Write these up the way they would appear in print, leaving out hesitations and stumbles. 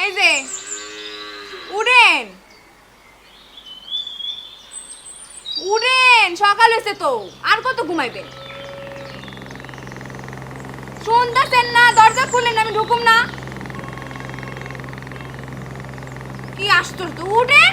এই যে উড়েন উড়েন, সকাল হয়েছে তো, আর কত ঘুমাইবেন? শুনতেছেন না? দরজা খুলেন, আমি ঢুকুম না। কি আশ্চর্য, উঠেন।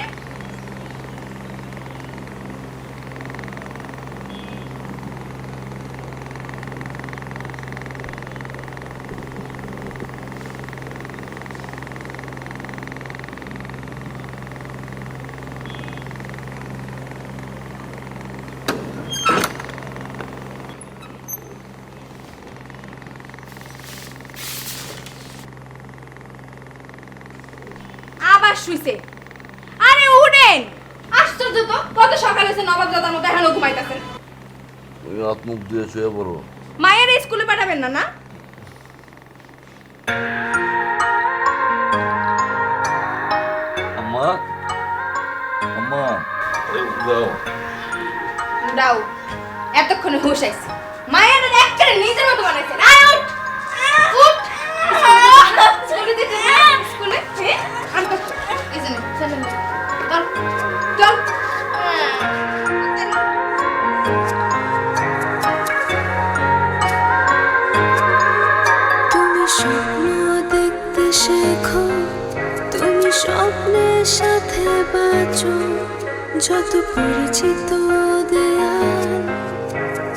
আবার শুইছে। আরে উঠেন, আশ্চর্য তো, কত সকাল হয়েছে, নবাব দাদার মতো এখনো ঘুমাইতেছেন। তুমি হাত মুখ দিয়ে শুয়ে পড়ো। মায়ের স্কুলে পাঠাবেন না? না আম্মা, আম্মা, যাও। দাও, এতক্ষণে হুঁশ আইছে। মায়ের একেবারে নিজের মতো বানাইছেন। আয় উঠ, উঠ। স্কুলে যেতে না? স্কুলে আনতে এই যে চলেন, চল চল। তুমি স্বপ্ন দেখতে শেখো, তুমি স্বপ্নের সাথে বাঁচো, যত পরিচিত দেয়াল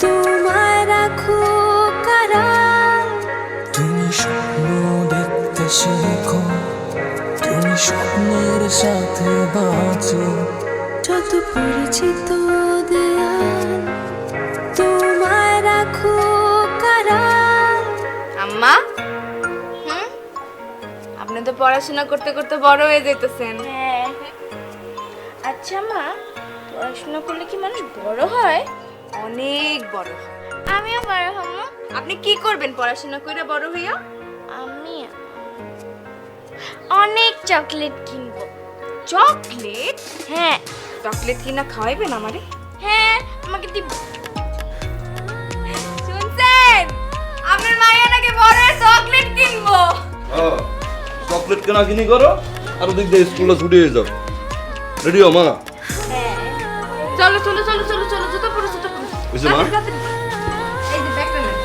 তোমায় রাখো কারাল। তুমি স্বপ্ন দেখতে শেখো, তুমি স্বপ্নের সাথে বাঁচো, যত পরিচিত দেয়াল তোমায় রাখো কারাল। আম্মা, আপনি তো পড়াশোনা করতে করতে বড় হয়ে যাইতেছেন। হ্যাঁ, আচ্ছা মা, পড়াশোনা করলে কি মানুষ বড় হয়? অনেক বড় হয়। আমিও বড় হব। আপনি কি করবেন পড়াশোনা করে বড় হইয়া? আমি অনেক চকলেট কিনবো। চকলেট? হ্যাঁ চকলেট কিনা খাওয়াইবেন আমারে? হ্যাঁ, আমাকে দিব। শুনছেন, আপনার মাইয়া নাকি বড় হয়ে চকলেট কিনবো। চকলেট কেনা কিনি করো আর ওদিক দিয়ে স্কুলে ছুটি হয়ে যাও। রেডি হও মা। চলো চলো চলো চলো চলো, জুতো পরো জুতো পরো। বুঝছো মা? এই যে ব্যাগটা নেন।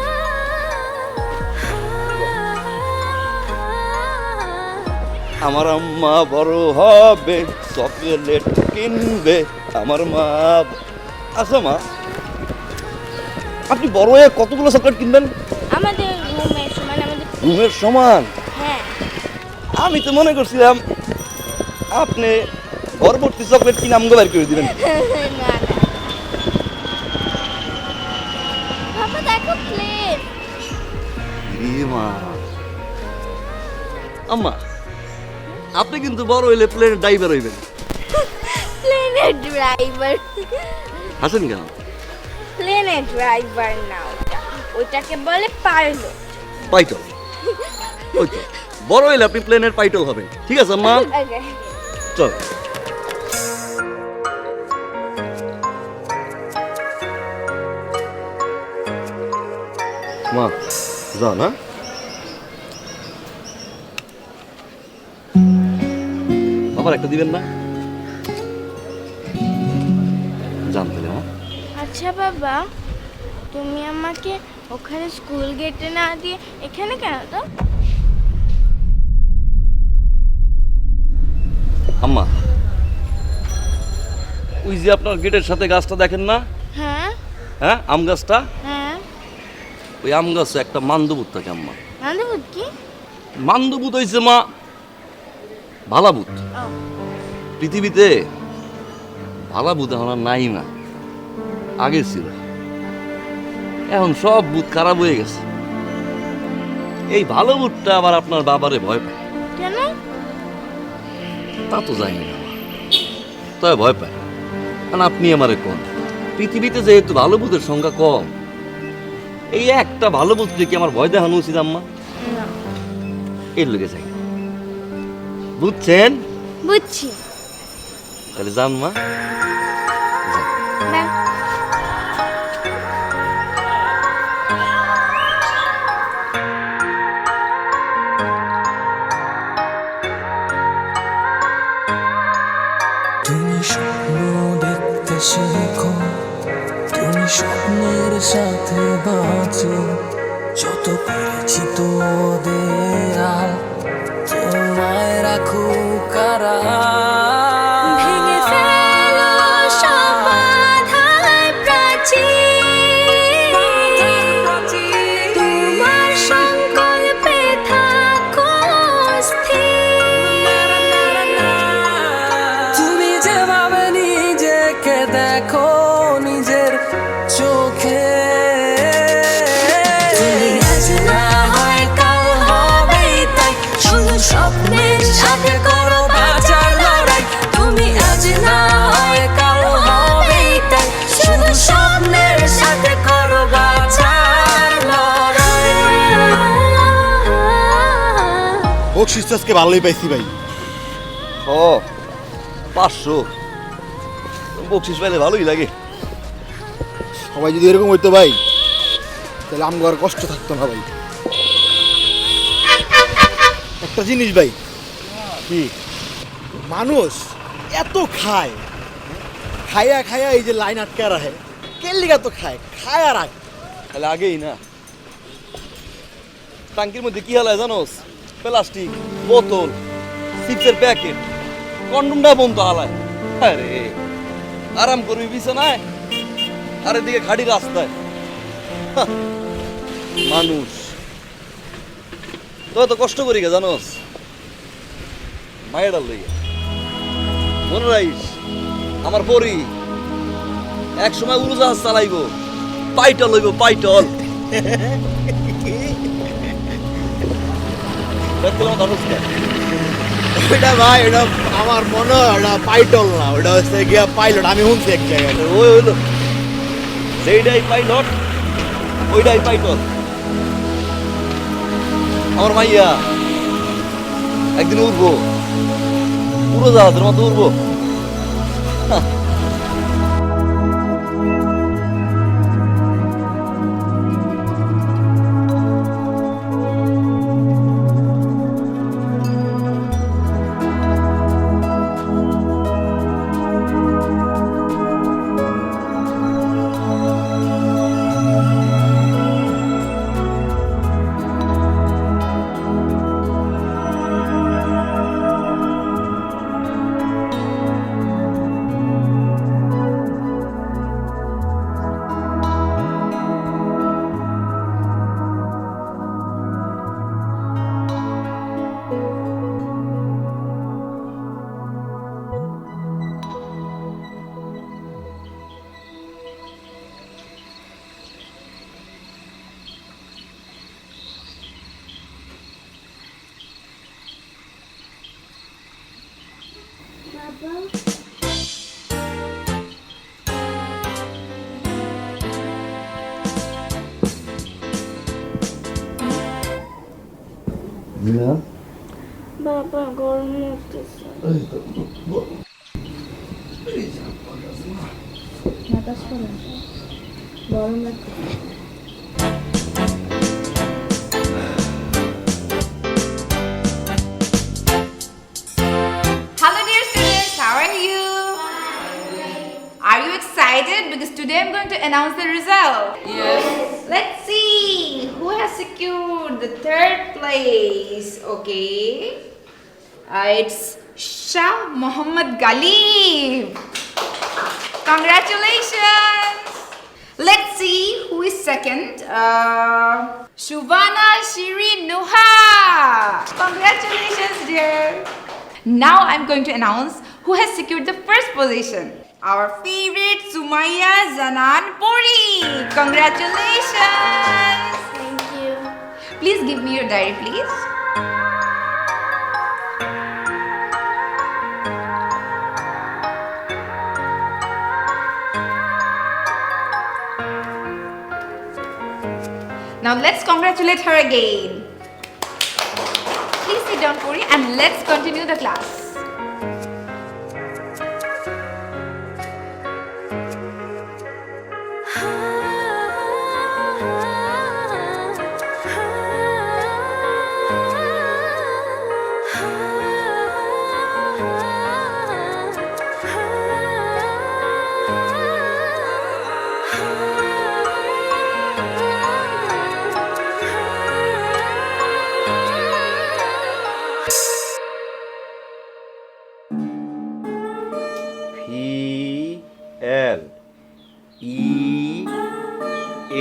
আমার আম্মা বড় হবে, চকলেট কিনবে আমার মা। আচ্ছা মা, আপনি বড় হয়ে কতগুলো চকলেট কিনবেন? আমাদের রুমের সমান, আমাদের। রুমের সমান? হ্যাঁ। আমি তো মনে করছিলাম আপনি পরবর্তী চকলেট কিনে আমগো বের করে দিবেন। না না বাবা, দেখো প্লেন। মা, আম্মা আপনি কিন্তু বড় হইলে প্লেনের ড্রাইভার হইবেন। প্লেনের ড্রাইভার? হাসেন কেন? প্লেনের ড্রাইভার না, ওটাকে বলে পাইলট। পাইটল? ওই তো, বড় হইলে আপনি প্লেনের পাইটল হবেন। ঠিক আছে আম্মা, ওকে। চল। মা যা না, বাবার একটা দিবেন না? জানতে না। আচ্ছা বাবা, তুমি আমাকে ওখানে স্কুল গেটে না দিয়ে এখানে কেন তো? আম্মা, ওই যে আপনার গেটের সাথে গাছটা দেখেন না? হ্যাঁ হ্যাঁ, আম গাছটা। হ্যাঁ। ওই আম গাছে একটা মান্দভূত থাকে আম্মা। মান্দভূত কি? মান্দভূত হইছে মা ভালাভূত। ও, পৃথিবীতে ভালাভূত এখন আর নাই না, আগে ছিল। এখন সব ভূত খারাপ হয়ে গেছে। এই ভালো ভূতটা আবার আপনার বাবারে ভয় পায়। কেন? তা তো জানি না, তবে ভয় পায়। কারণ আপনি আমারে কোন পৃথিবীতে যেহেতু ভালো ভূতের সংখ্যা কম, এই একটা ভালো ভূত কি আমার ভয় দেখানো উচিত আম্মা? না। এর লেগে যাই, বুঝছেন? বুঝছি। তাহলে যান মা, যান। না। স্বপ্নের সাথে বাঁচো যত পরিচিত দেয়াল তোমায় রাখো কারা ভেঙে ফেলো সব বাধার প্রাচীর তোমার সংকল্পে থাকো স্থির তুমি যেভাবে নিজেকে দেখো নিজের চোখে তুমি আজ না হয় কাল হবেই তাই শুধু স্বপ্নের সাথে করো বাঁচার লড়াই তুমি আজ না হয় কাল হবেই তাই শুধু স্বপ্নের সাথে করো বাঁচার লড়াই বকশিস আজকে ভালোই পাইছি ভাই। ও 500 বকশিস পাইলে ভালোই লাগে। সবাই যদি এরকম হইতো ভাই তাহলে আমার আর কষ্ট থাকতো না ভাই। একটা জিনিস ভাই, কি মানুষ এত খায়, খায়া খায়া এই যে লাইন আটকে রাখে, কেলিগা তো খায় খায় আর আগে তাহলে আগেই না টাঙ্কির মধ্যে কি হালায় জানোস? প্লাস্টিক বোতল, চিপসের প্যাকেট, কন্ডমটা বন্ধ হালায়। আরে আরাম করবি বিছানায় আর এদিকে খাড়ি রাস্তায়। হাহ, মানুষ তো এত কষ্ট করি গে জানোস? মায়ের লইয়া মনে রাইস আমার পরি এক সময় উড়োজাহাজ চালাইব, পাইটল লইব পাইটল। ওইটা ভাই, ওটা আমার মনে হয় ওটা পাইটল না, ওটা হচ্ছে গিয়া পাইলট। আমি শুনছি এক জায়গায়। ওই হইলো সেইটাই পাইলট, ওইটাই পাইটল। আমার মাইয়া একদিন উঠবো উড়োজাহাজের মতো উঠবো। বাবা গরম লাগতেছে। বাতাস করে গরম লাগতেছে। Hello dear students, how are you? Are you excited? Because today I'm going to announce the result. Yes. Let's see who has secured the third place. Okay. It's Shah Muhammad Galib. Congratulations. Let's see who is second. Shubhana Shiri Nuha. Congratulations, dear. Now I'm going to announce who has secured the first position. Our favorite Sumaya Zanan Puri. Congratulations. Thank you. Please give me your diary, please. Now let's congratulate her again. Please sit down, Puri, and let's continue the class.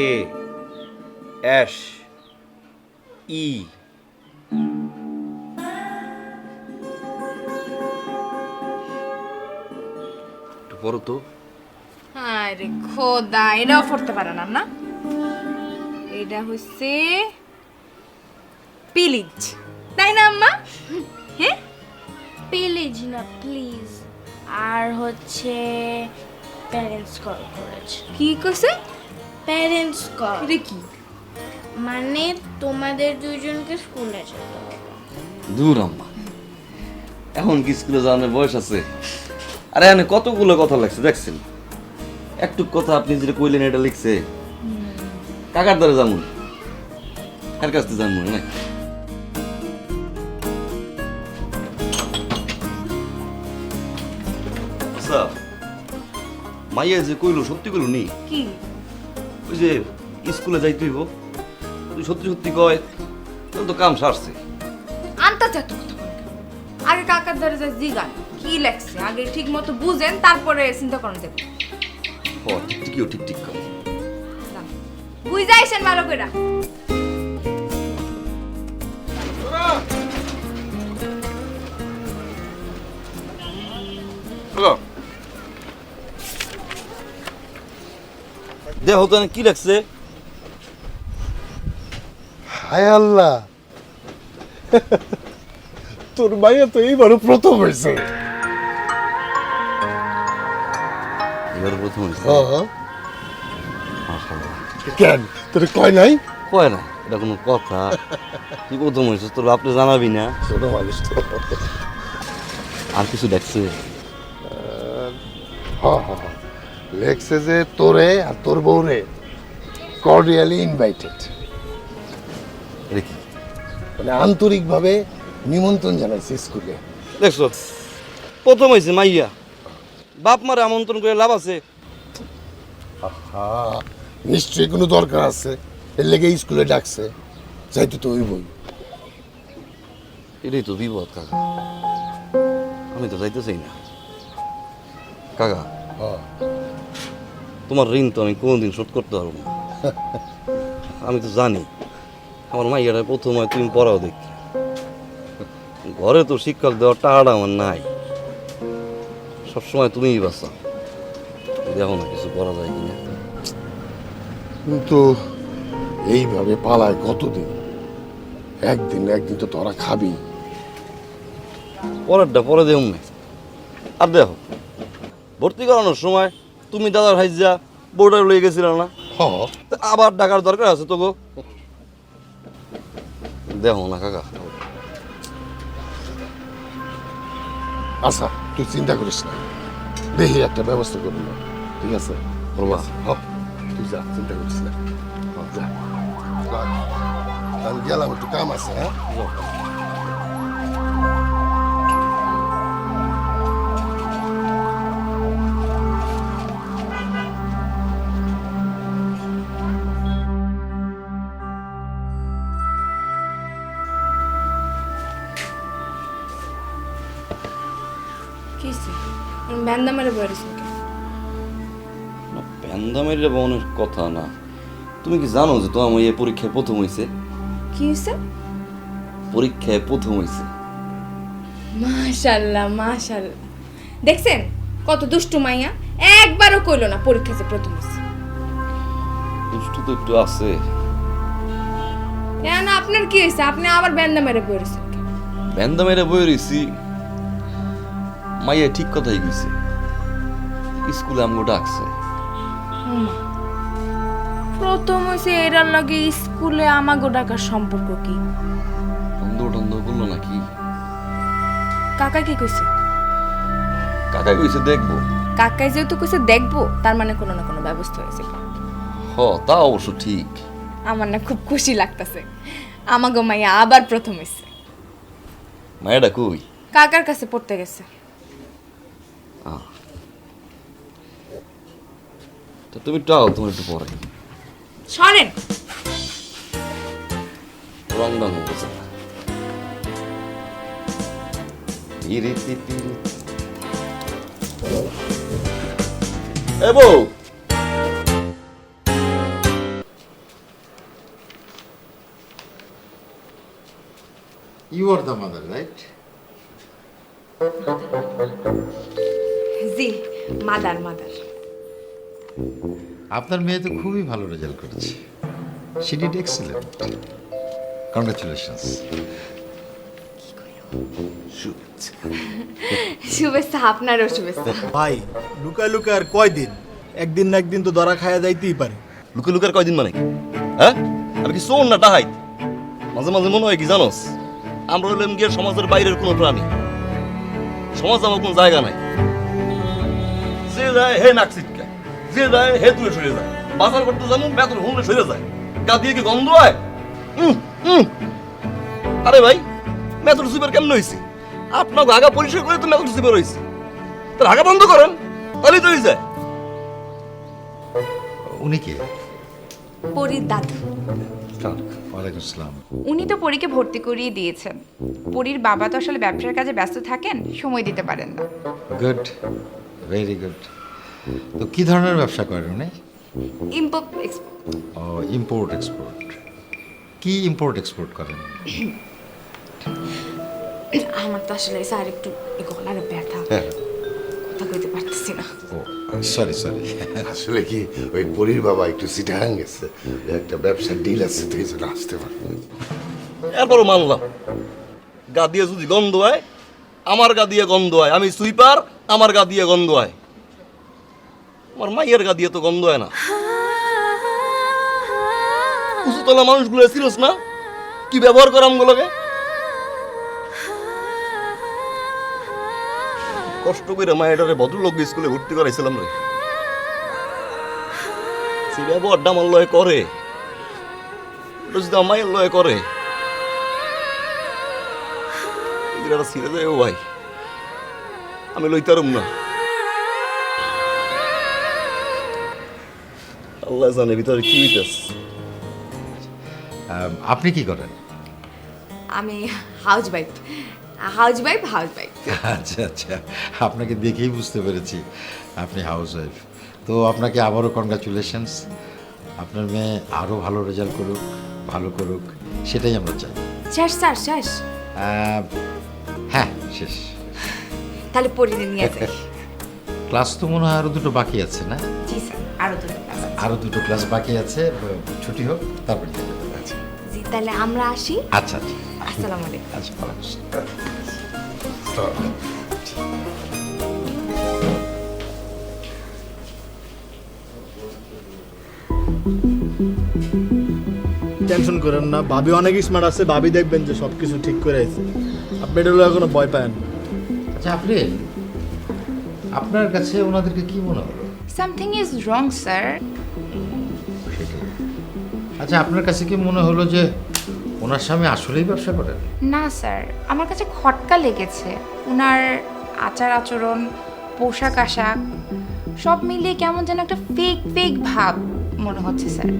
A ash E একটু পড়ো তো। আরে খোদা, এটাও পড়তে পারে না না? এটা হচ্ছে পিলিজ, তাই না আম্মা? হ্যাঁ, প্লিজ না প্লিজ। আর হচ্ছে প্যারেন্টস কল করেছে। কি কইছে? প্যারেন্টস কল এটা কি? মানে তোমাদের দুইজনকে স্কুলে যেতে হবে। দূর আম্মা, এখন কি স্কুলে যাওয়ার বয়স আছে? আরে এখানে কতগুলো কথা লাগছে দেখছেন? একটু কথা আপনি যেটা কইলেন এটা লিখছে। কাকার দ্বারা জামুন, কার কাছ থেকে জানবো না? আচ্ছা, মাইয়া যে কইলো সত্যি কইলো নি? কি? ওই যে স্কুলে যাইতে হইব, তুই সত্যি সত্যি কয় তাহলে তো কাম সারছে। আনতা চাতো কথা বল কেন? আগে কাকার দ্বারা যা জিগান কি লেখছে আগে ঠিক মতো বুঝেন, তারপরে চিন্তা করেন যাবে। হ, টিকটিকিও ঠিক ঠিক কর। বুঝা আইসেন ভালো করে। দেহ তো কি লাগছে? হায় আল্লাহ, তোর মাইয়া তো এইবারও প্রথম হয়েছে। এবার প্রথম হয়েছে। কেন তোর কয় নাই? কয় না, এটা কোনো কথা? তুই প্রথম হয়েছিস, তোর আপনি জানাবি না? ছোট মানুষ তো। আর কিছু দেখছে? লেখছে যে তোরে আর তোর বউরে কর্ডিয়ালি ইনভাইটেড, এটা কি? মানে আন্তরিকভাবে নিমন্ত্রণ জানাইছে স্কুলে। দেখছো, প্রথম হয়েছে মাইয়া, বাপ মারে আমন্ত্রণ করে লাভ আছে? নিশ্চয়ই কোনো দরকার আছে, এর লেগে স্কুলে ডাকছে, যাইতে তো ওই বই। এটাই তো বিপদ কাকা, আমি তো যাইতে চাই না। কাকা, তোমার ঋণ তো আমি কোনোদিন শোধ করতে পারবো না। আমি তো জানি আমার মাইয়াটা প্রথম হয় তুমি পড়াও দেখি, ঘরে তো শিক্ষক দেওয়ার টাকাটা আমার নাই, সবসময় তুমিই বাঁচা। দেখো না কিছু করা যায় কিনা। কিন্তু এইভাবে পালায় কতদিন? একদিন একদিন তো তোরা খাবি। পরেরটা পরে দেউম না। আর দেখো, ভর্তি করানোর সময় তুমি দাদার হাইজা বোর্ডার লয়ে গেছিল না? তা আবার টাকার দরকার আছে তো গো। দেখো না কাকা। আচ্ছা তুই চিন্তা করিস না, দেখি একটা ব্যবস্থা করবো, ঠিক আছে? বলবা তুই যা, চিন্তা করিস না, যা। আমি গেলাম, একটু কাম আছে। হ্যাঁ, কি ব্যান্দা মেরে বলেছেন? প্যান্দামের বোনের কথা না। তুমি কি জানো যে তোমার এই পরীক্ষায় প্রথম হয়েছে? কি হয়েছে? পরীক্ষায় প্রথম হয়েছে। মাশাআল্লাহ মাশাআল্লাহ, দেখছেন কত দুষ্টু মাইয়া, একবারও কইলো না পরীক্ষাতে প্রথম হয়েছে। দুষ্টু তো একটু আছে। কেন আপনার কি হয়েছে? আপনি আবার ব্যান্দা মেরে বলেছেন? প্যান্দামের বই রয়েছি, মাইয়া ঠিক কথাই কইছে, স্কুলে আমগো ডাকছে। প্রথম হয়েছে এরার লগে স্কুলে আমাগো ডাকার সম্পর্ক কি? বন্ধ টন্ধ করলো নাকি? কাকা কি কইছে? কাকাই কইছে দেখবো। কাকাই যেহেতু কইছে দেখবো, তার মানে কোনো না কোনো ব্যবস্থা হয়েছে। হ, তা অবশ্য ঠিক। আমার না খুব খুশি লাগতেছে, আমাগো মাইয়া আবার প্রথম হয়েছে। মায়েরা কই? কাকার কাছে পড়তে গেছে। তা তুমি টাও, তোমার একটু পরে শোনেন, রং রং হচ্ছে না। এ বউ, You are the mother, right? G mother mother. আপনার মেয়ে তো খুবই ভালো রেজাল্ট করেছে। She did excellent. Congratulations. শুভেচ্ছা, আপনারও শুভেচ্ছা। ভাই লুকায় লুকায় আর কয়দিন, একদিন না একদিন তো ধরা খায়া যাইতেই পারে। লুকে লুকার কয়দিন মানে কি? হ্যাঁ, আমি কি শোন না ডাহাই? মাঝে মাঝে মনে হয় কি জানোস, আমরা হলাম গিয়ে সমাজের বাইরের কোনো প্রাণী। সমাজ আমার কোনো জায়গা নাই। যে যায় হে নাক ছিটকায়, যে যায় হে তুলে সরে যায়। বাজার করতে যেমন বেতন হুমলে সরে যায়, গা দিয়ে কি গন্ধ হয়? আরে ভাই, মেথর সুপার কেমন হয়েছে? আপনার আগা পরিষ্কার করে তো মেথর সুপার হয়েছে। তার আগা বন্ধ করেন, তাহলেই তো হয়ে যায়। উনি কে? পরীর দাদু। ওয়ালাইকুম আসসালাম। উনি তো পরীকে ভর্তি করিয়ে দিয়েছেন। পরীর বাবা তো আসলে ব্যবসার কাজে ব্যস্ত থাকেন, সময় দিতে পারেন না। Good, very good. তো কি ধরনের ব্যবসা করেন উনি? Import export. ও, ইম্পোর্ট এক্সপোর্ট। কি ইম্পোর্ট এক্সপোর্ট করেন? আমার তো আসলে স্যার একটু গলার ব্যথা, কথা কইতে পারতেছি না। ও সরি সরি। আসলে কি ওই পরীর বাবা একটু সিটাহাং গেছে, একটা ব্যবসার ডিল আছে তো এই জন্য আসতে পারবে। এরপরও মানলাম, গা দিয়ে যদি গন্ধ হয়, আমার গা দিয়ে গন্ধ হয়। আমি সুইপার, আমার গা দিয়ে গন্ধ হয়। আমার মাইয়ের গা দিয়ে তো গন্ধ হয় না। উঁচুতলা মানুষগুলো ছিলস না, কি ব্যবহার করে আমগুলোকে? কষ্ট করে মায়েরারে ভদ্রলোক স্কুলে ভর্তি করাইছিলাম রে। সে ব্যবহারটা আমার লয় করে, ওটা যদি আমার মায়ের লয় করে, এগুলো ছিঁড়ে যায়। ও ভাই, আমি লইতারম না। আল্লাহ জানে ভিতরে কি হইতেছে। আপনি কি করেন? আমি house wife. House wife, house wife. আচ্ছা আচ্ছা, আপনাকে দেখেই বুঝতে পেরেছি আপনি হাউস ওয়াইফ। তো আপনাকে আবারও কনগ্রাচুলেশনস। আপনার মেয়ে আরও ভালো রেজাল্ট করুক, ভালো করুক, সেটাই আমরা চাই। শেষ স্যার, শেষ। হ্যাঁ শেষ। তাহলে পরিণে নিয়ে যাই। ক্লাস তো মনে হয় আরও দুটো বাকি আছে না? জি স্যার, আরো দুটো ক্লাস। আরও দুটো ক্লাস বাকি আছে, ছুটি হোক তারপরে চলে যাবে। আচ্ছা জি, তাহলে আমরা আসি। আচ্ছা আচ্ছা আসসালামু আলাইকুম। আচ্ছা ভালো। টেনশন করেন না, ভাবি অনেক স্মার্ট আছে, ভাবি দেখবেন যে সব কিছু ঠিক করে আছে। আপনি এটা কোনো ভয় পান। আচ্ছা আপনি, আপনার কাছে ওনাদেরকে কি মনে হলো? Something is wrong sir. আচ্ছা আপনার কাছে কি মনে হলো যে ওনার স্বামী আসলেই ব্যবসা করেন? না স্যার, আমার কাছে খটকা লেগেছে। ওনার আচার আচরণ, পোশাক আশাক সব মিলিয়ে কেমন যেন একটা ফেক ফেক ভাব মনে হচ্ছে স্যার।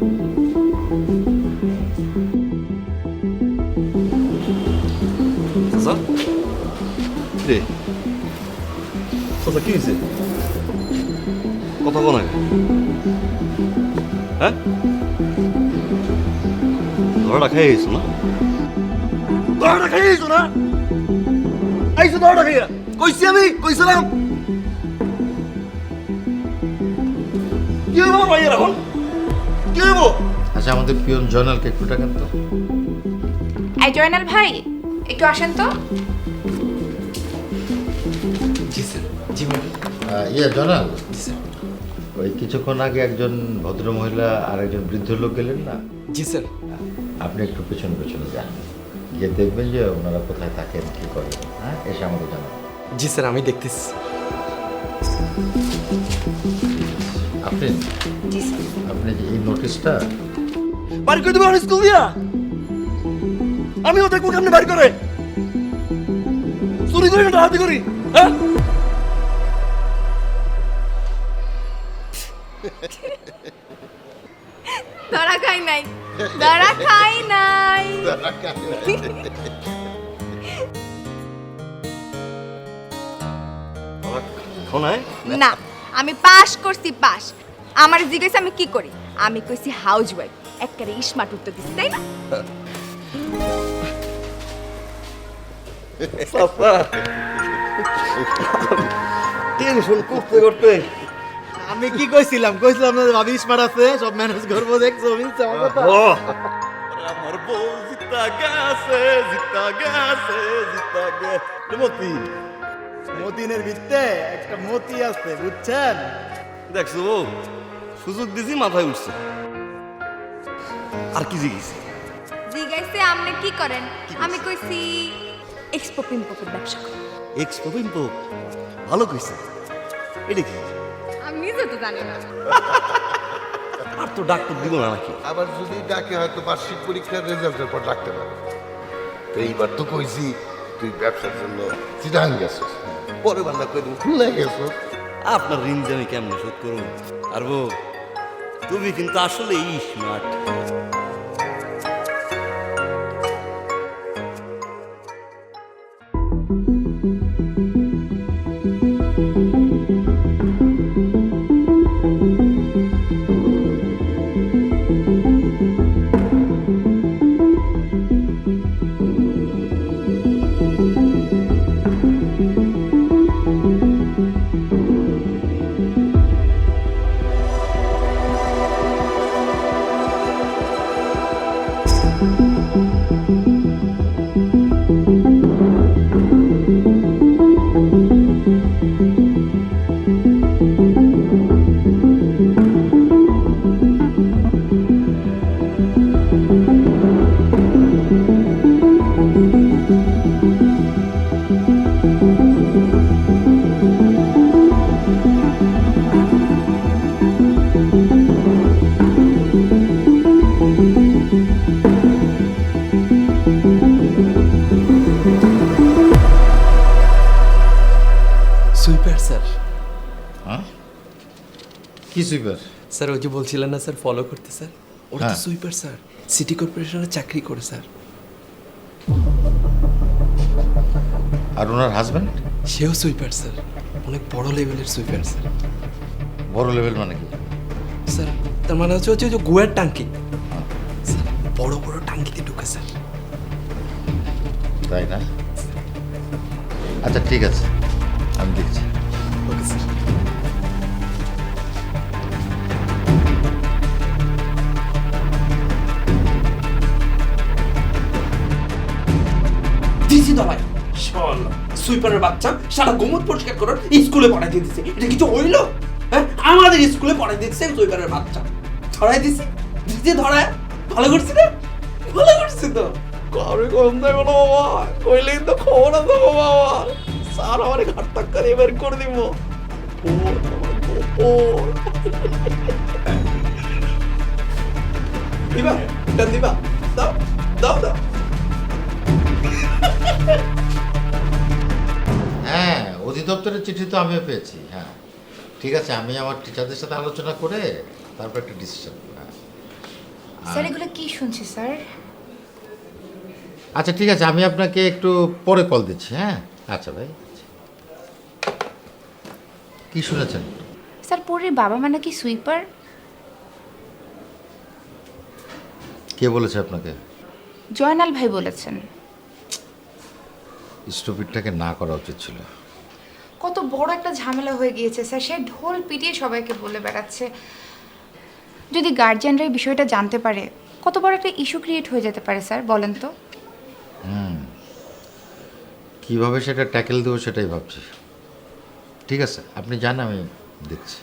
চাচা রে, চাচা কি হয়েছে? কথা বল না। হ্যাঁ, ধরাটা খাই আইছো না? ধরাটা খাই আইছো না? আইছো ধরাটা খাইয়া? কইছি আমি, কইছিলাম। কি হইব ভাইয়ের এখন? কি হইব? আচ্ছা আমাদের পিয়ন জয়নালকে একটু টাকান তো। এই জয়নাল ভাই, একটু আসেন তো। জি স্যার। জি ম্যাডাম। ইয়ে জয়নাল, ওই কিছুক্ষণ আগে একজন ভদ্র মহিলা আর একজন বৃদ্ধ লোক গেলেন না? জি স্যার। আপনি একটু পেছনে পেছনে যান, গিয়ে দেখবেন যে ওনারা কোথায় থাকেন, কী করেন। হ্যাঁ, এসে আমাকে জানাবেন। জি স্যার, আমি দেখতেছি। আপনি জি স্যার। আপনি যে এই নোটিশটা বাড়ি করে দেবে স্কুল দিয়া? আমিও দেখবো কেমনি বাড়ি করে। চুরি করি না ডাকাতি করি? হ্যাঁ, ধরা খাই নাই, ধরা খাই নাই। শোনায় না, আমি পাস করছি, পাস। আমার জিজ্ঞেস আমি কি করি, আমি কইছি হাউস ওয়াইফ। একবারে স্মার্ট উত্তর দিছি, তাই না? টেনশন করতে করতে আমি কি কইছিলাম না ভাবি স্মার্ট আছে, সব ম্যানেজ করবো, দেখছো মিলছে আমার কথা। আমার বউ জিতা গেছে, জিতা গেছে, জিতা গেছে। মতি, মতিনের ভিতরে একটা মতি আছে, বুঝছেন? দেখছো বউ, সুযোগ দিছি মাথায় উঠছে। আর কি জিজ্ঞেস? জিগাইছে আপনি কি করেন? আমি কইছি এক্সপো পিম্পোর ব্যবসা করি। এক্সপো পিম্পো ভালো কইছে। এটা কি? আমি নিজে তো জানি না। আর তো ডাক্তার দিব না নাকি? আবার যদি ডাকে হয়তো বার্ষিক পরীক্ষার রেজাল্টের পর ডাকতে পারে। তো এইবার তো কইছি তুই ব্যবসার জন্য চিটাং গেছিস, পরে বান্দা কই দিন খুলনা গেছো। আপনার ঋণ যে আমি কেমনে শোধ করবো? আর বউ, তুমি কিন্তু আসলে স্মার্ট। Sweeper sir. হ্যাঁ, কি সুইপার? স্যার ওই যে বলছিলেন না স্যার ফলো করতে, স্যার ওরা তো হ্যাঁ। সুইপার স্যার, সিটি কর্পোরেশনে চাকরি করে স্যার। আর ওনার হাজব্যান্ড? সেও সুইপার স্যার, অনেক বড় লেভেলের সুইপার স্যার। বড় লেভেল মানে কি? স্যার তার মানে হচ্ছে ওই যে গুয়ার টাঙ্কি, স্যার বড় বড় টাঙ্কিতে ঢুকে স্যার। তাই না? আচ্ছা ঠিক আছে, আমি দেখছি। Okay sir. দিছি তো ভাই, শালা সুইপারের বাচ্চা সারা গোমত পরিষ্কার করার স্কুলে পড়াই দিতেছে, এটা কিছু হইলো? হ্যাঁ, আমাদের স্কুলে পড়াই দিতেছে সুইপারের বাচ্চা, ধরাই দিছি, দিতে ধরায় ভালো করছি না? ভালো করছি তো। কারো কম দেবো না বাবা, কইলেই তো খবর আছে বাবা, স্যার আমার ঘাট টাক্কার এবার করে দিব। দিবা এটা দিবা, দাও দাও দাও। হ্যাঁ, অধিদপ্তরের চিঠি তো আমিও পেয়েছি। হ্যাঁ ঠিক আছে, আমি আমার টিচারদের সাথে আলোচনা করে তারপর একটা ডিসিশন। হ্যাঁ স্যার এগুলো কি শুনছি স্যার? আচ্ছা ঠিক আছে, আমি আপনাকে একটু পরে কল দিচ্ছি। হ্যাঁ আচ্ছা ভাই। কি শুনেছেন? স্যার পরের বাবা মা নাকি সুইপার। কে বলেছে আপনাকে? জয়নাল ভাই বলেছেন। স্টুপিডটাকে না করা উচিত ছিল। কত বড় একটা ঝামেলা হয়ে গিয়েছে স্যার, সে ঢোল পিটিয়ে সবাইকে বলে বেড়াচ্ছে। যদি গার্জিয়ানরা এই বিষয়টা জানতে পারে কত বড় একটা ইস্যু ক্রিয়েট হয়ে যেতে পারে স্যার, বলেন তো। কিভাবে সেটা ট্যাকেল দেবো সেটাই ভাবছি। ঠিক আছে আপনি যান, আমি দেখছি।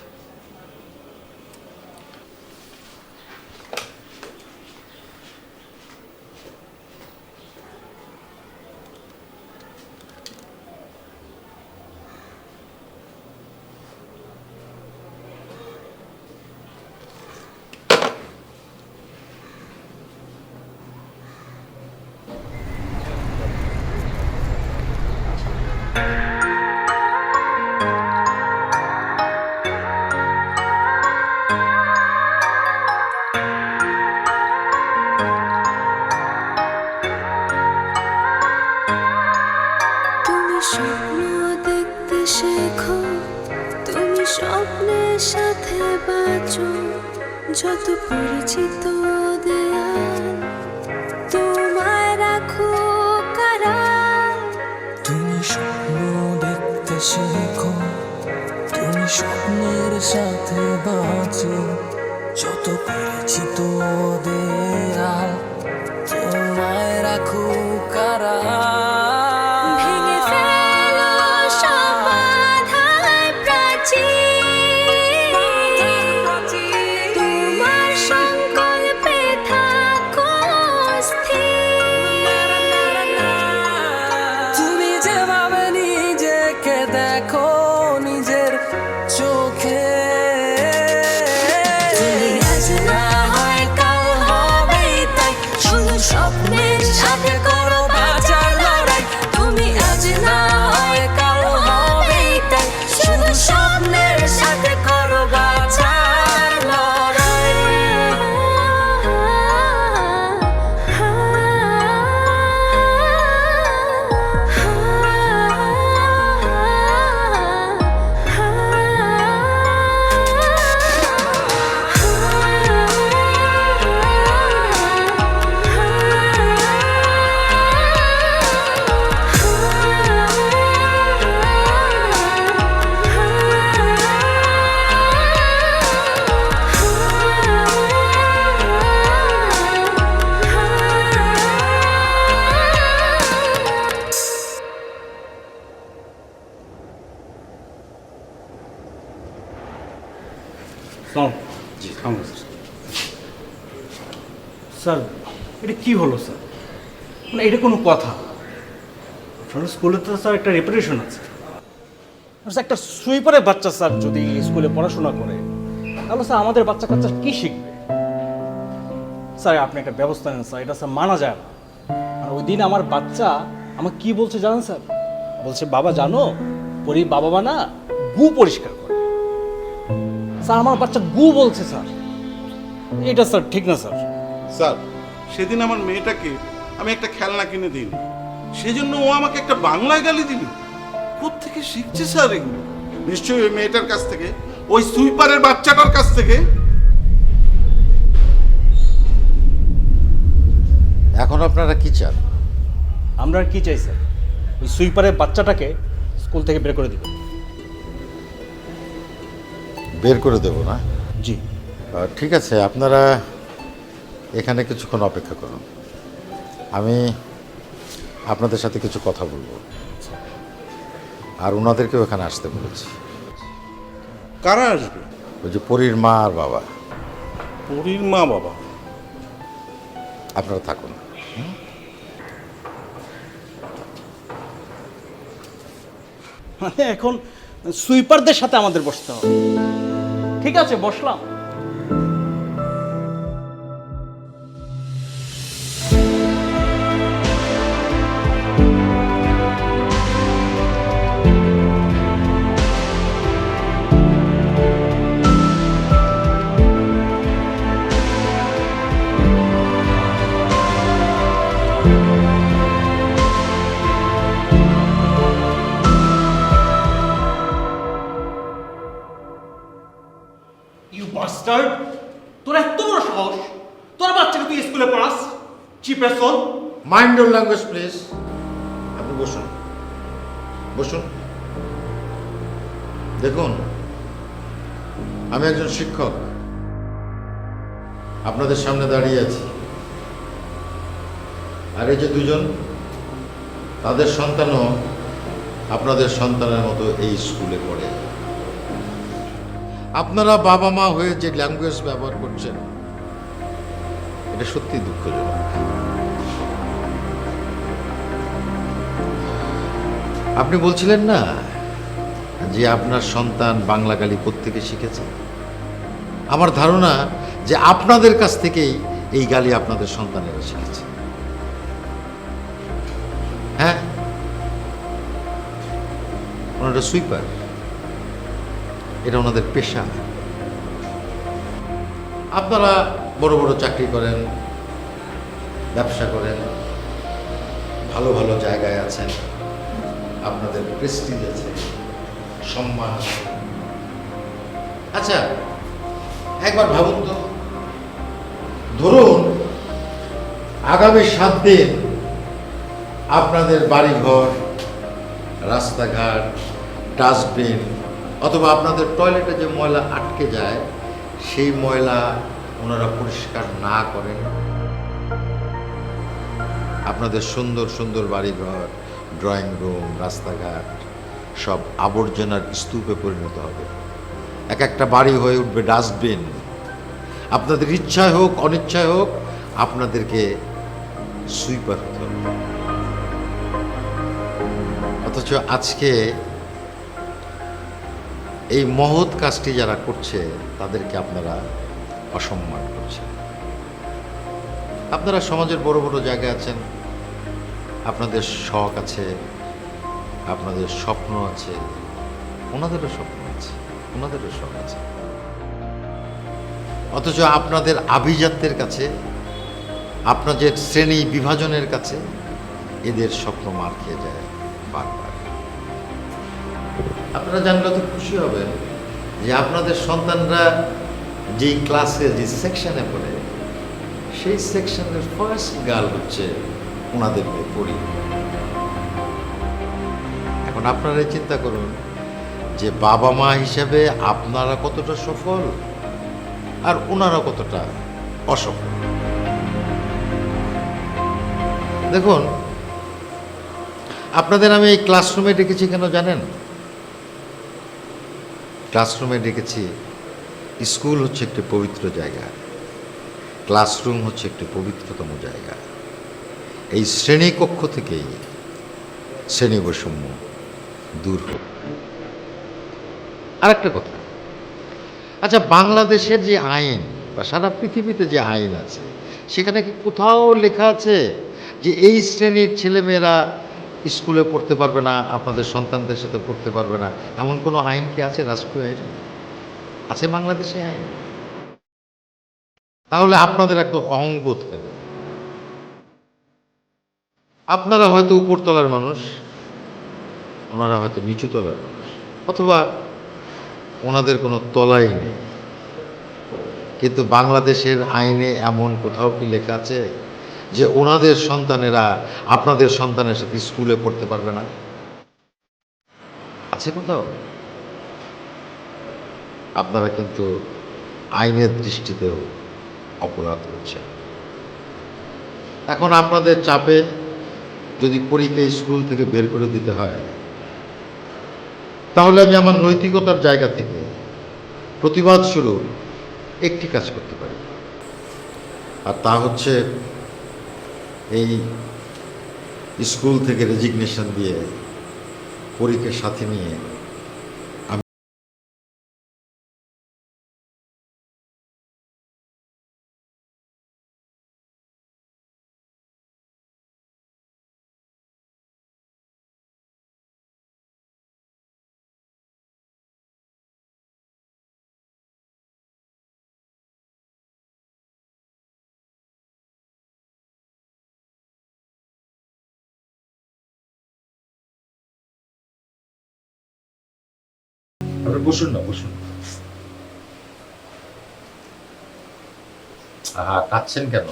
তুমি স্বপ্ন দেখতে শেখো, তুমি স্বপ্নের সাথে বাঁচো, যত পরিচিত দেয়াল তোমায় রাখো কারা, স্বপ্নের সাথে বাঁচো, যত পরিচিত দেয়াল তোমায় রাখো কারা। ভেঙে ফেলো সব বাধার প্রাচীর, তোমার সংকল্পে থাকো স্থির। তুমি যেভাবে নিজেকে দেখো নিজের চোখে, তুমি আজ না হয় কাল হবেই তাই, শুধু স্বপ্নের সাথে করো বাঁচার লড়াই। তুমি আজ না হয় কাল হবেই তাই, শুধু স্বপ্নের সাথে করো বাঁচার লড়াই। স্যার এটা কি হলো স্যার? মানে এটা কোনো কথা? আপনার স্কুলে তো স্যার একটা রেপুটেশন আছে। স্যার একটা সুইপারের বাচ্চা স্যার যদি স্কুলে পড়াশোনা করে তাহলে স্যার আমাদের বাচ্চা কাচ্চা কি শিখবে? স্যার আপনি একটা ব্যবস্থা নেন স্যার, এটা স্যার মানা যায় না। আর ওই দিন আমার বাচ্চা আমাকে কি বলছে জানেন স্যার? বলছে বাবা জানো বাবা মা না গু পরিষ্কার করে। স্যার আমার বাচ্চা গু বলছে স্যার, এটা স্যার ঠিক না স্যার। স্যার সেদিন আমার মেয়েটাকে আমি একটা খেলনা কিনে দিইনি, সেজন্য ও আমাকে একটা বাংলায় গালি দিল। কোত্থেকে শিখছে স্যার এগুলো? নিশ্চয়ই ওই মেয়েটার কাছ থেকে, ওই সুইপারের বাচ্চাটার কাছ থেকে। এখন আপনারা কি চান? আমরা আর কি চাই স্যার? ওই সুইপারের বাচ্চাটাকে স্কুল থেকে বের করে দিবেন। বের করে দেব না? জি ঠিক আছে, আপনারা এখানে কিছুক্ষণ অপেক্ষা করুন, আমি আপনাদের সাথে কিছু কথা বলবো। আর ওনাদেরকেও এখানে আসতে বলেছি। কারা আসবে? ওই যে পরীর মা আর বাবা। পরীর মা বাবা? আপনারা থাকুন। মানে এখন সুইপারদের সাথে আমাদের বসতে হবে। ঠিক আছে বসলাম। ইউ বাস্টার্ড, তোর এত বড় সাহস, তোর বাচ্চাকে তুই স্কুলে পড়াস? চিপেসন। Mind your language please. আপনি বসুন, বসুন। দেখুন, আমি একজন শিক্ষক, আপনাদের সামনে দাঁড়িয়ে আছি। আর এই যে দুজন, তাদের সন্তানও আপনাদের সন্তানের মতো এই স্কুলে পড়ে। আপনারা বাবা মা হয়ে যে ল্যাঙ্গুয়েজ ব্যবহার করছেন, এটা সত্যি দুঃখজনক। আপনি বলছিলেন না যে আপনার সন্তান বাংলা গালি কোত্থেকে শিখেছে? আমার ধারণা যে আপনাদের কাছ থেকেই এই গালি আপনাদের সন্তানেরা শিখেছে। হ্যাঁ, ওনারা সুইপার, এটা ওনাদের পেশা। আপনারা বড় বড় চাকরি করেন, ব্যবসা করেন, ভালো ভালো জায়গায় আছেন, আপনাদের প্রেস্টিজ আছে, সম্মান আছে। আচ্ছা একবার ভাবুন তো, ধরুন আগামী 7 দিন আপনাদের বাড়িঘর, রাস্তাঘাট, ডাস্টবিন, অথবা আপনাদের টয়লেটে যে ময়লা আটকে যায় সেই ময়লা ওনারা পরিষ্কার না করেন। আপনাদের সুন্দর সুন্দর বাড়িঘর, ড্রয়িং রুম, রাস্তাঘাট সব আবর্জনার স্তূপে পরিণত হবে। এক একটা বাড়ি হয়ে উঠবে ডাস্টবিন। আপনাদের ইচ্ছায় হোক অনিচ্ছায় হোক আপনাদেরকে সুইপার হতে হবে। অথচ আজকে এই মহৎ কাজটি যারা করছে তাদেরকে আপনারা অসম্মান করছেন। আপনারা সমাজের বড় বড় জায়গায় আছেন, আপনাদের শখ আছে, আপনাদের স্বপ্ন আছে, ওনাদেরও স্বপ্ন আছে, ওনাদেরও শখ আছে। অথচ আপনাদের আভিজাত্যের কাছে, আপনাদের শ্রেণী বিভাজনের কাছে এদের স্বপ্ন মার খেয়ে যায় বারবার। আপনারা জানলে তো খুশি হবেন যে আপনাদের সন্তানরা যেই ক্লাসে যে সেকশনে পড়ে সেই সেকশনের ফার্স্ট গার্ল হচ্ছে ওনাদের মেয়ে পড়ি। এখন আপনারাই চিন্তা করুন যে বাবা মা হিসেবে আপনারা কতটা সফল আর ওনারা কতটা অসফল। দেখুন, আপনাদের আমি এই ক্লাসরুমে ডেকেছি কেন জানেন? ক্লাসরুমে ডেকেছি, স্কুল হচ্ছে একটি পবিত্র জায়গা, ক্লাসরুম হচ্ছে একটি পবিত্রতম জায়গা। এই শ্রেণীকক্ষ থেকেই শ্রেণী বৈষম্য দূর হোক। আরেকটা কথা, আচ্ছা, বাংলাদেশের যে আইন বা সারা পৃথিবীতে যে আইন আছে সেখানে কি কোথাও লেখা আছে যে এই শ্রেণীর ছেলেমেয়েরা স্কুলে পড়তে পারবে না, আপনাদের সন্তানদের সাথে পড়তে পারবে না? এমন কোনো আইন কি আছে? রাষ্ট্রীয় আইন আছে বাংলাদেশে আইন? তাহলে আপনাদের একটা অহংবোধ কেন? আপনারা হয়তো উপরতলার মানুষ, ওনারা হয়তো নিচুতলার মানুষ, অথবা ওনাদের কোনো তলাই নেই। কিন্তু বাংলাদেশের আইনে এমন কোথাও কি লেখা আছে যে ওনাদের সন্তানেরা আপনাদের সন্তানের সাথে স্কুলে পড়তে পারবে না? আছে কোথাও? আপনারা কিন্তু আইনের দৃষ্টিতেও অপরাধ করছেন। এখন আপনাদের চাপে যদি পরীকে স্কুল থেকে বের করে দিতে হয়, তাহলে আমি আমার নৈতিকতার জায়গা থেকে প্রতিবাদ শুরু একটি কাজ করতে পারি, আর তা হচ্ছে এই স্কুল থেকে রেজিগনেশন দিয়ে পরীকে সাথে নিয়ে বসুন না, বসুন। কাঁদছেন কেন?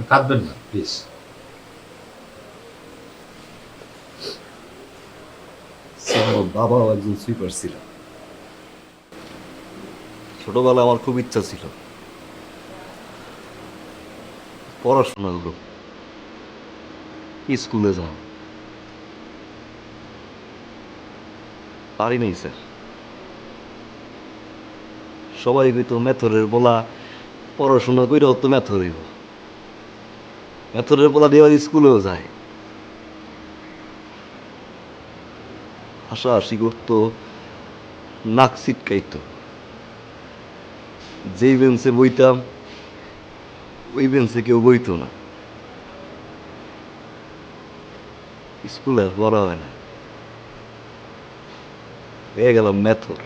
কাঁদবেন না প্লিজ। বাবা একজন সুইপার ছিল। ছোটবেলায় আমার খুব ইচ্ছা ছিল পড়াশোনা করব, স্কুলে যাও, পারি নাই স্যার। সবাই কইতো মেথরের বলা, পড়াশোনা কইরাও তো মেথর হইব, মেথরের বলা দিয়ে স্কুলেও যায়, হাসাহাসি করতো, নাক ছিটকাইতো। যেই বেঞ্চে বইতাম ওই বেঞ্চে কেউ বইতো না। স্কুলে আর পড়া হয় না, হয়ে গেলাম মেথর।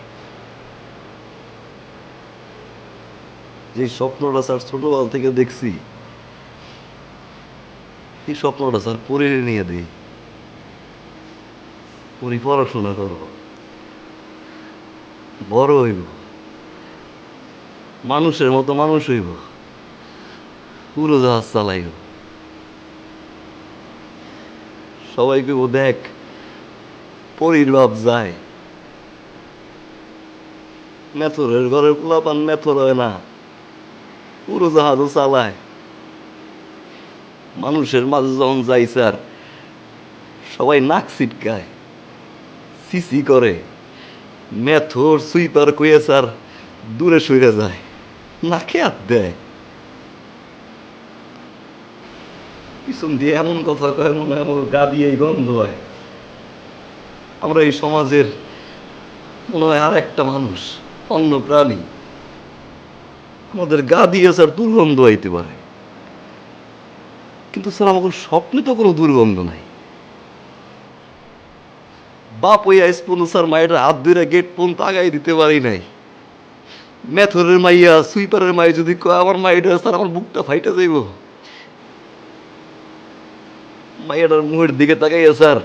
যে স্বপ্নটা স্যার ছোটবেলা থেকে দেখছি, এই স্বপ্নটা স্যার পড়ে নিয়ে দিই, পড়ি পড়াশোনা করবো, বড় হইব, মানুষের মতো মানুষ হইব, উড়োজাহাজ চালাইব। সবাই কইব দেখ পরীর বাপ যায়, মেথরের ঘরের পোলাপান মেথর হয় না, পুরো জাহাজও চালায়। মানুষের মাঝে যখন যাই স্যার, সবাই নাক ছিটকায়, সিসি করে, মেথর সুইপার কইয়ে স্যার দূরে সরে যায়, নাকে হাত দেয়। পিছন দিয়ে এমন কথা কয় মনে হয় আমার গা দিয়েই গন্ধ হয়। আমরা এই সমাজের মনে হয় আর একটা মানুষ, অন্য প্রাণী। আমাদের গা দিয়ে স্যার দুর্গন্ধ হইতে পারে, কিন্তু স্যার আমাদের স্বপ্নে তো কোনো দুর্গন্ধ নাই। বাপ ওই আইসপন স্যার মায়ের হাত ধরে গেট পর্যন্ত আগাই দিতে পারি নাই। মেথরের মাইয়া সুইপারের মাই যদি কয় আমার মাইটা স্যার আমার বুকটা ফাইটা যাইব। মাইয়াটার মুখের দিকে তাকাইয়া স্যার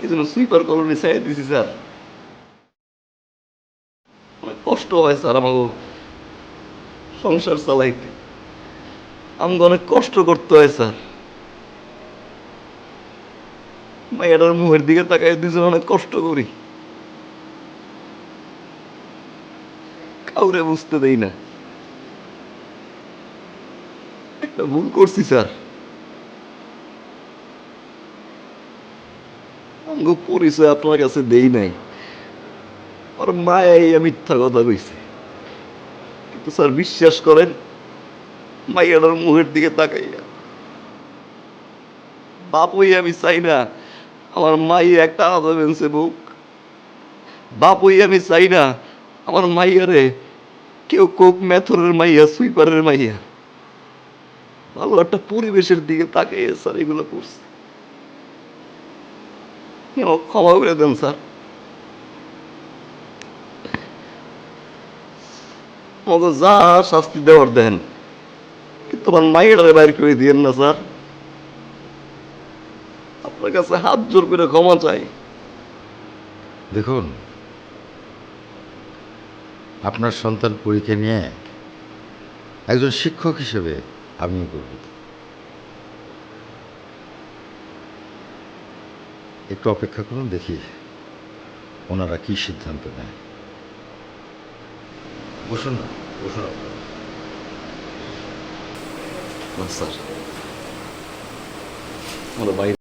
এই জন্য সুইপার কলোনি চাই দিছি স্যার। অনেক কষ্ট হয় স্যার আমাকে সংসার চালাইতে, আমাকে অনেক কষ্ট করতে হয় স্যার। মাইয়াটার মুখের দিকে তাকাই দিয়েছে, অনেক কষ্ট করি, কাউরে বুঝতে দেই না। একটা ভুল করছি স্যার, আমাকে পরিচয় আপনার কাছে দেই নাই। আর মায়াই মিথ্যা কথা কইছে, কিন্তু স্যার বিশ্বাস করেন, মাইয়াটার মুখের দিকে তাকাইয়া বাপ হই আমি চাই না আমার মাই একটা আলাদা বেঞ্চে বুক। বাপ হই আমি চাই না আমার মাইয়ারে কেউ কোক মেথরের মাইয়া সুইপারের মাইয়া। ভালো একটা পরিবেশের দিকে তাকাইয়া স্যার এগুলো করছে। ক্ষমা করে দেন স্যার, আমাকে যা শাস্তি দেওয়ার দেন, কিন্তু আমার মাইয়াটারে বাইর করে দিয়েন না স্যার। আপনার কাছে হাত জোর করে ক্ষমা চাই। দেখুন, আপনার সন্তান পরীক্ষা নিয়ে একজন শিক্ষক হিসেবে আমিও গর্বিত। একটু অপেক্ষা করুন, দেখি ওনারা কি সিদ্ধান্ত নেয়। বসুন না, বসুন আপনারা। না স্যার, আমার বাইরে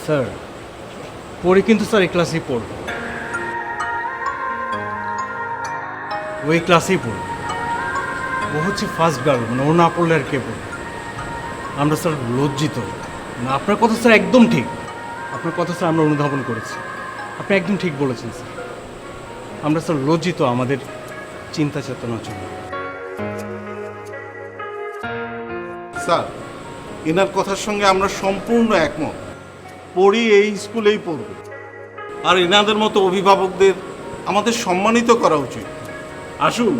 স্যার পরে কিন্তু স্যার এই ক্লাসেই পড়বে, ওই ক্লাসেই পড়বে। ও হচ্ছে ফার্স্ট গার্ল, মানে ও না পড়লে আর কে পড়বে? আমরা স্যার লজ্জিত না। আপনার কথা স্যার একদম ঠিক, আপনার কথা স্যার আমরা অনুধাবন করেছি, আপনি একদম ঠিক বলেছেন স্যার। আমরা স্যার লজ্জিত আমাদের চিন্তা চেতনার জন্য। স্যার, এনার কথার সঙ্গে আমরা সম্পূর্ণ একমত। পড়ি এই স্কুলেই পড়বে, আর এনাদের মতো অভিভাবকদের আমাদের সম্মানিত করা উচিত। আসুন,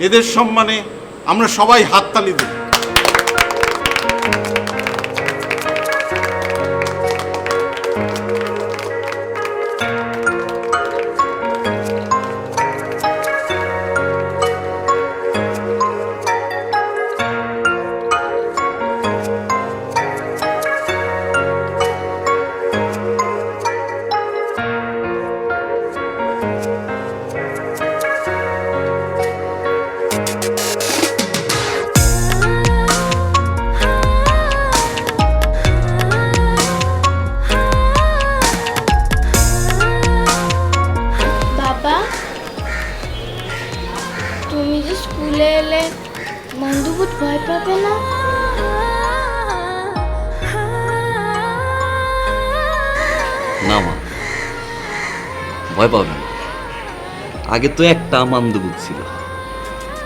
এদের সম্মানে আমরা সবাই হাততালি দেব। বাবা, তুমি যে স্কুলে এলে বন্ধুভূত ভয় পাবে না? না মা, ভয় পাবেন। আগে তো একটা মান্দবুত ছিল,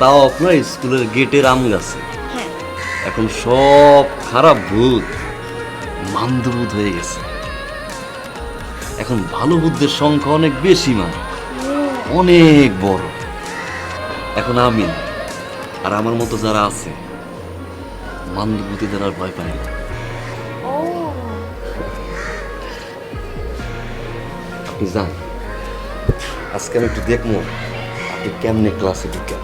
তাও আপনার স্কুলের গেটের আম গাছে। এখন সব খারাপ ভূত মান্দবুদ হয়ে গেছে। এখন ভালো বুদ্ধের সংখ্যা অনেক বেশি, মানে অনেক বড়। এখন আমি আর আমার মতো যারা আছে মান্দবুদ্ধিদের আর ভয় পাই না। আপনি যান, আজকে আমি একটু দেখবো আপনি কেমনে ক্লাসে ঢুকেন।